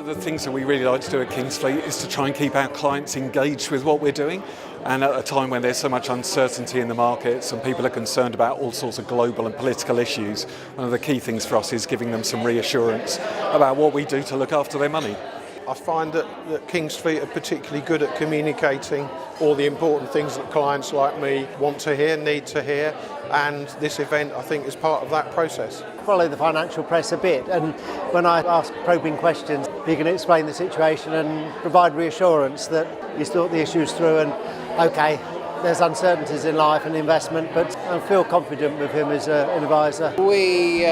of the things that we really like to do at King's Fleet is to try and keep our clients engaged with what we're doing. And at a time when there's so much uncertainty in the markets and people are concerned about all sorts of global and political issues, one of the key things for us is giving them some reassurance about what we do to look after their money. I find that King's Fleet are particularly good at communicating all the important things that clients like me want to hear, need to hear, and this event I think is part of that process. Follow the financial press a bit, and when I ask probing questions, he can explain the situation and provide reassurance that he's thought the issues through and okay, there's uncertainties in life and investment, but I feel confident with him as an advisor. We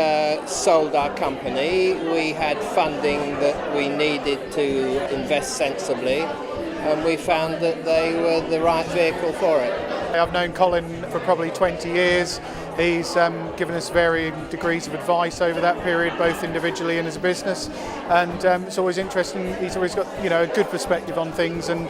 sold our company. We had funding that we needed to invest sensibly, and we found that they were the right vehicle for it. I've known Colin for probably 20 years. He's given us varying degrees of advice over that period, both individually and as a business. And it's always interesting. He's always got a good perspective on things and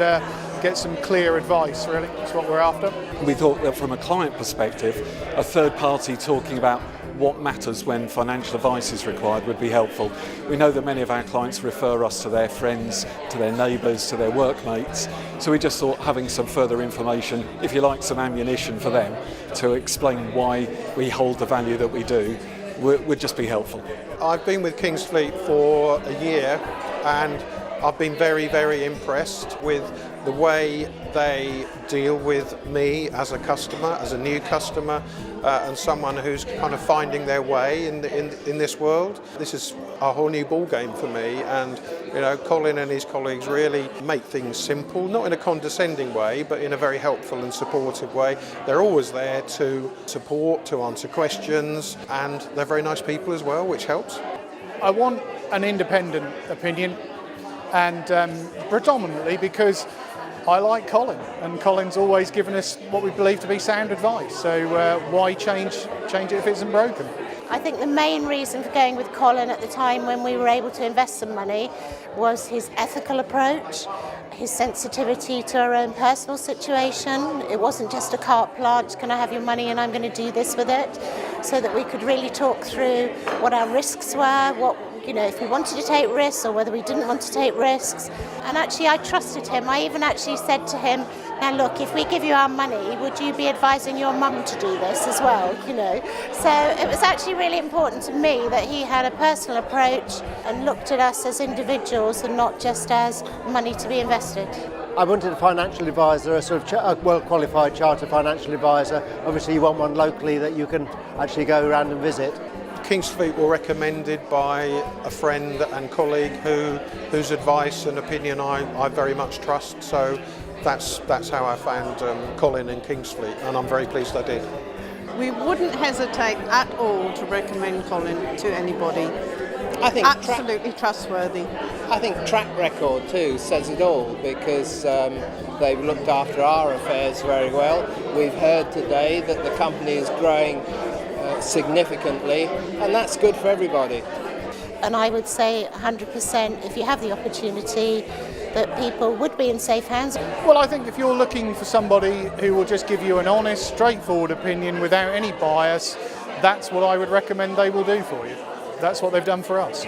get some clear advice, really. That's what we're after. We thought that from a client perspective, a third party talking about what matters when financial advice is required would be helpful. We know that many of our clients refer us to their friends, to their neighbours, to their workmates. So we just thought having some further information, if you like, some ammunition for them to explain why we hold the value that we do would just be helpful. I've been with King's Fleet for a year and I've been very, very impressed with the way they deal with me as a customer, as a new customer, and someone who's kind of finding their way in this world. This is a whole new ball game for me, and Colin and his colleagues really make things simple, not in a condescending way, but in a very helpful and supportive way. They're always there to support, to answer questions, and they're very nice people as well, which helps. I want an independent opinion, and predominantly because I like Colin, and Colin's always given us what we believe to be sound advice. So why change it if it isn't broken? I think the main reason for going with Colin at the time when we were able to invest some money was his ethical approach, his sensitivity to our own personal situation. It wasn't just a carte blanche, can I have your money and I'm going to do this with it, so that we could really talk through what our risks were, if we wanted to take risks or whether we didn't want to take risks. And actually I trusted him. I even actually said to him, now look, if we give you our money, would you be advising your mum to do this as well? So it was actually really important to me that he had a personal approach and looked at us as individuals and not just as money to be invested. I wanted a financial advisor, a well-qualified chartered financial advisor. Obviously you want one locally that you can actually go around and visit. King's Fleet were recommended by a friend and colleague whose advice and opinion I very much trust. So that's how I found Colin and King's Fleet, and I'm very pleased I did. We wouldn't hesitate at all to recommend Colin to anybody. I think absolutely trustworthy. I think track record too says it all, because they've looked after our affairs very well. We've heard today that the company is growing significantly, and that's good for everybody. And I would say 100% if you have the opportunity that people would be in safe hands. Well, I think if you're looking for somebody who will just give you an honest, straightforward opinion without any bias, that's what I would recommend they will do for you. That's what they've done for us.